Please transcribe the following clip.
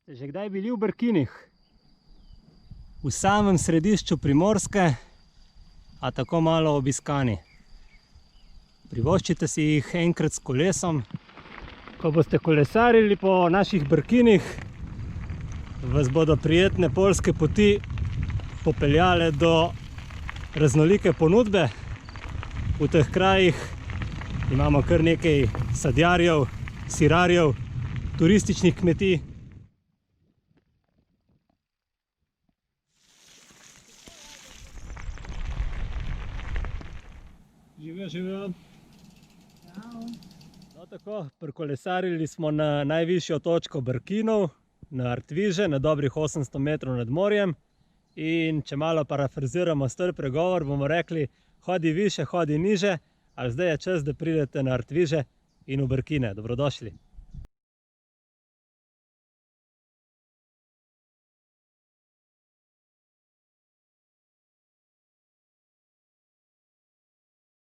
Ste že kdaj bili v Brkinih? V samem središču Primorske, a tako malo obiskani. Privoščite si jih enkrat s kolesom. Ko boste kolesarili po naših Brkinih, vas bodo prijetne poljske poti popeljale do raznolike ponudbe. V teh krajih imamo kar nekaj sadjarjev, sirarjev, turističnih kmetij. Živijo, živijo. No tako, prikolesarili smo na najvišjo točko Brkinov, na Artviže, na dobrih 800 metrov nad morjem. In če malo parafraziramo star pregovor, bomo rekli: hodi više, hodi niže, ali zdaj je čas, da pridete na Artviže in v Brkine. Dobrodošli.